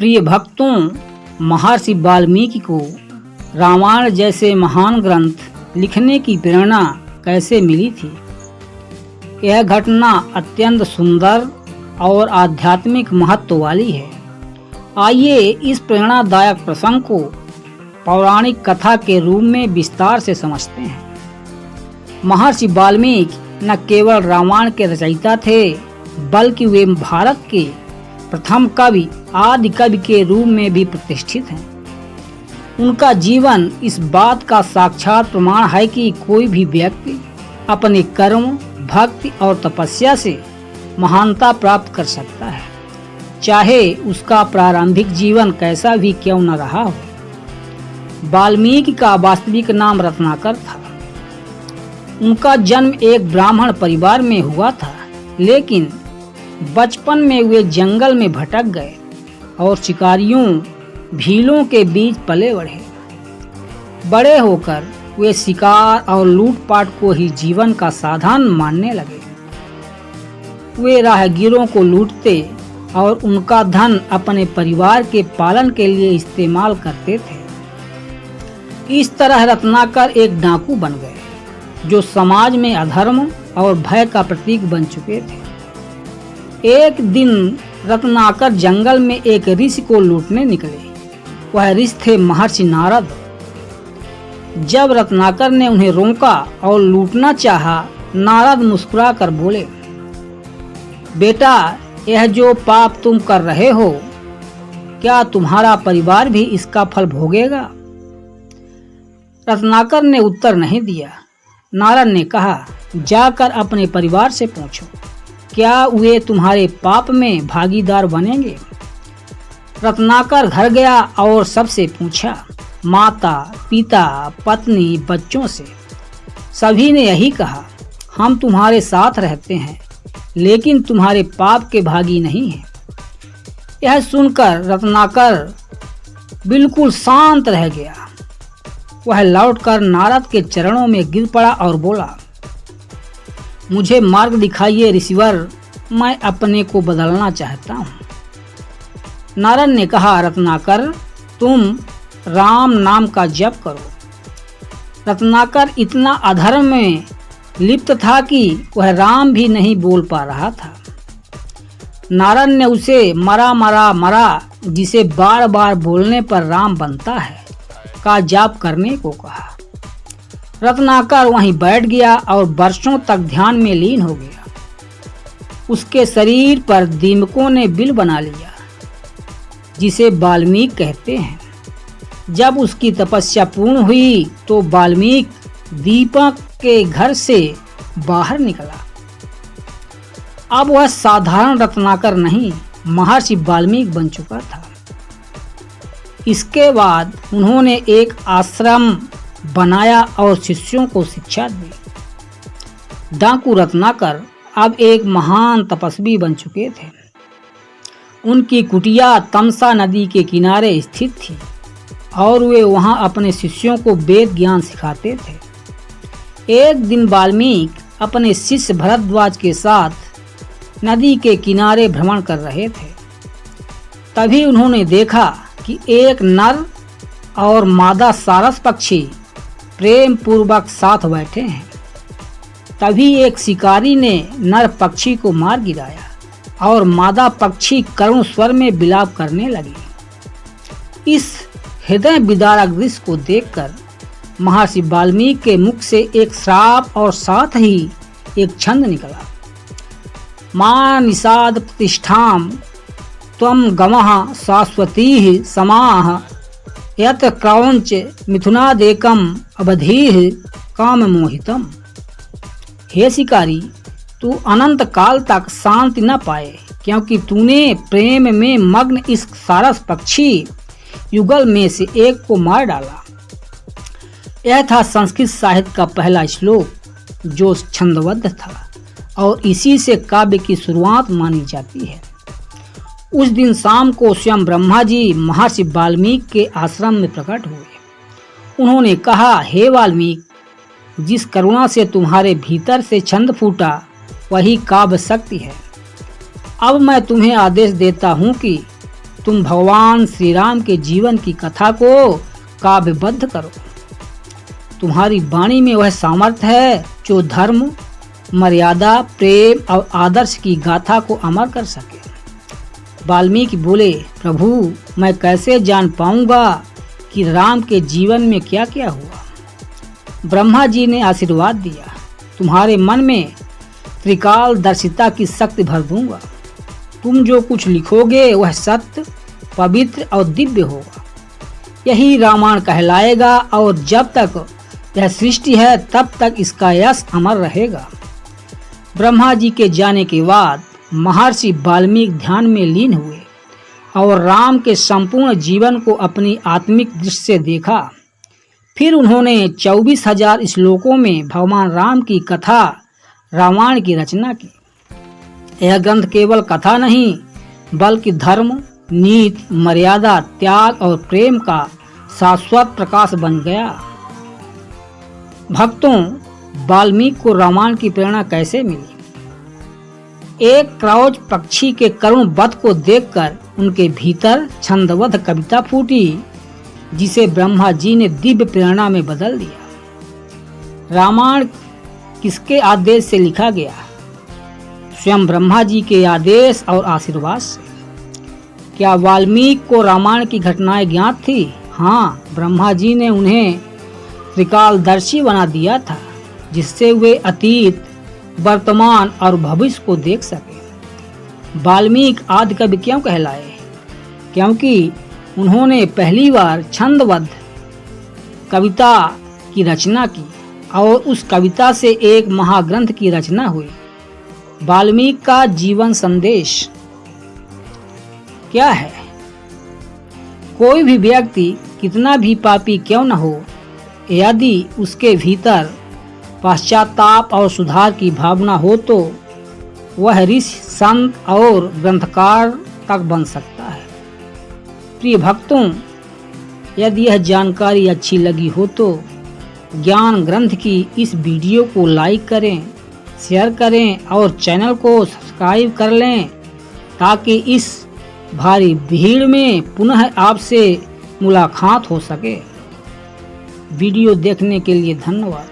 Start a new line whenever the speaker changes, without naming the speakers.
प्रिय भक्तों, महर्षि वाल्मीकि को रामायण जैसे महान ग्रंथ लिखने की प्रेरणा कैसे मिली थी? यह घटना अत्यंत सुंदर और आध्यात्मिक महत्व वाली है। आइए इस प्रेरणादायक प्रसंग को पौराणिक कथा के रूप में विस्तार से समझते हैं। महर्षि वाल्मीकि न केवल रामायण के रचयिता थे, बल्कि वे भारत के प्रथम कवि, आदि कवि के रूप में भी प्रतिष्ठित हैं। उनका जीवन इस बात का साक्षात प्रमाण है कि कोई भी व्यक्ति अपने कर्म, भक्ति और तपस्या से महानता प्राप्त कर सकता है, चाहे उसका प्रारंभिक जीवन कैसा भी क्यों न रहा हो। वाल्मीकि का वास्तविक नाम रत्नाकर था। उनका जन्म एक ब्राह्मण परिवार में हुआ था, लेकिन बचपन में वे जंगल में भटक गए और शिकारियों, भीलों के बीच पले बढ़े। बड़े होकर वे शिकार और लूटपाट को ही जीवन का साधन मानने लगे। वे राहगीरों को लूटते और उनका धन अपने परिवार के पालन के लिए इस्तेमाल करते थे। इस तरह रत्नाकर एक डाकू बन गए, जो समाज में अधर्म और भय का प्रतीक बन चुके थे। एक दिन रत्नाकर जंगल में एक ऋषि को लूटने निकले। वह ऋषि थे महर्षि नारद। जब रत्नाकर ने उन्हें रोका और लूटना चाहा, नारद मुस्कुरा कर बोले, बेटा, यह जो पाप तुम कर रहे हो, क्या तुम्हारा परिवार भी इसका फल भोगेगा? रत्नाकर ने उत्तर नहीं दिया। नारद ने कहा, जाकर अपने परिवार से पूछो, क्या वे तुम्हारे पाप में भागीदार बनेंगे? रत्नाकर घर गया और सबसे पूछा, माता, पिता, पत्नी, बच्चों से। सभी ने यही कहा, हम तुम्हारे साथ रहते हैं, लेकिन तुम्हारे पाप के भागी नहीं हैं। यह सुनकर रत्नाकर बिल्कुल शांत रह गया। वह लौटकर नारद के चरणों में गिर पड़ा और बोला, मुझे मार्ग दिखाइए ऋषिवर, मैं अपने को बदलना चाहता हूँ। नारद ने कहा, रत्नाकर, तुम राम नाम का जप करो। रत्नाकर इतना अधर्म में लिप्त था कि वह राम भी नहीं बोल पा रहा था। नारद ने उसे मरा मरा मरा, जिसे बार बार बोलने पर राम बनता है, का जाप करने को कहा। रत्नाकर वहीं बैठ गया और वर्षों तक ध्यान में लीन हो गया। उसके शरीर पर दीमकों ने बिल बना लिया, जिसे वाल्मीकि कहते हैं। जब उसकी तपस्या पूर्ण हुई तो वाल्मीकि दीपक के घर से बाहर निकला। अब वह साधारण रत्नाकर नहीं, महर्षि वाल्मीकि बन चुका था। इसके बाद उन्होंने एक आश्रम बनाया और शिष्यों को शिक्षा दी। डाकू रत्नाकर अब एक महान तपस्वी बन चुके थे। उनकी कुटिया तमसा नदी के किनारे स्थित थी और वे वहां अपने शिष्यों को वेद ज्ञान सिखाते थे। एक दिन वाल्मीकि अपने शिष्य भरद्वाज के साथ नदी के किनारे भ्रमण कर रहे थे। तभी उन्होंने देखा कि एक नर और मादा सारस पक्षी प्रेम पूर्वक साथ बैठे हैं। तभी एक शिकारी ने नर पक्षी को मार गिराया और मादा पक्षी करुण स्वर में विलाप करने लगी। इस हृदय विदारक दृश्य को देखकर महर्षि वाल्मीकि के मुख से एक श्राप और साथ ही एक छंद निकला, मां निषाद प्रतिष्ठाम त्वं गमः शाश्वतीः समाः यत क्रौंच मिथुनादेकम अवधीः काम मोहितम। हे शिकारी, तू अनंत काल तक शांति न पाए, क्योंकि तूने प्रेम में मग्न इस सारस पक्षी युगल में से एक को मार डाला। यह था संस्कृत साहित्य का पहला श्लोक, जो छंदबद्ध था और इसी से काव्य की शुरुआत मानी जाती है। उस दिन शाम को स्वयं ब्रह्मा जी महर्षि वाल्मीकि के आश्रम में प्रकट हुए। उन्होंने कहा, हे वाल्मीकि, जिस करुणा से तुम्हारे भीतर से छंद फूटा, वही काव्य शक्ति है। अब मैं तुम्हें आदेश देता हूँ कि तुम भगवान श्री राम के जीवन की कथा को काव्यबद्ध करो। तुम्हारी वाणी में वह सामर्थ्य है जो धर्म, मर्यादा, प्रेम और आदर्श की गाथा को अमर कर सके। वाल्मीकि बोले, प्रभु मैं कैसे जान पाऊंगा कि राम के जीवन में क्या क्या हुआ। ब्रह्मा जी ने आशीर्वाद दिया, तुम्हारे मन में त्रिकालदर्शिता की शक्ति भर दूंगा। तुम जो कुछ लिखोगे वह सत्य, पवित्र और दिव्य होगा। यही रामायण कहलाएगा और जब तक यह सृष्टि है तब तक इसका यश अमर रहेगा। ब्रह्मा जी के जाने के बाद महर्षि वाल्मीकि ध्यान में लीन हुए और राम के संपूर्ण जीवन को अपनी आत्मिक दृष्टि से देखा। फिर उन्होंने 24,000 श्लोकों में भगवान राम की कथा रामायण की रचना की। यह ग्रंथ केवल कथा नहीं बल्कि धर्म, नीति, मर्यादा, त्याग और प्रेम का शाश्वत प्रकाश बन गया। भक्तों, वाल्मीकि को रामायण की प्रेरणा कैसे मिली? एक क्रौच पक्षी के करुण वध को देखकर उनके भीतर छंदबद्ध कविता फूटी, जिसे ब्रह्मा जी ने दिव्य प्रेरणा में बदल दिया। रामायण किसके आदेश से लिखा गया? स्वयं ब्रह्मा जी के आदेश और आशीर्वाद से। क्या वाल्मीकि को रामायण की घटनाएं ज्ञात थी? हाँ, ब्रह्मा जी ने उन्हें त्रिकालदर्शी बना दिया था, जिससे वे अतीत, वर्तमान और भविष्य को देख सके। वाल्मीकि आदि कवि क्यों कहलाए? क्योंकि उन्होंने पहली बार छंदबद्ध कविता की रचना की और उस कविता से एक महाग्रंथ की रचना हुई। वाल्मीकि का जीवन संदेश क्या है? कोई भी व्यक्ति कितना भी पापी क्यों न हो, यदि उसके भीतर पश्चाताप और सुधार की भावना हो तो वह ऋषि, संत और ग्रंथकार तक बन सकता है। प्रिय भक्तों, यदि यह जानकारी अच्छी लगी हो तो ज्ञान ग्रंथ की इस वीडियो को लाइक करें, शेयर करें और चैनल को सब्सक्राइब कर लें, ताकि इस भारी भीड़ में पुनः आपसे मुलाकात हो सके। वीडियो देखने के लिए धन्यवाद।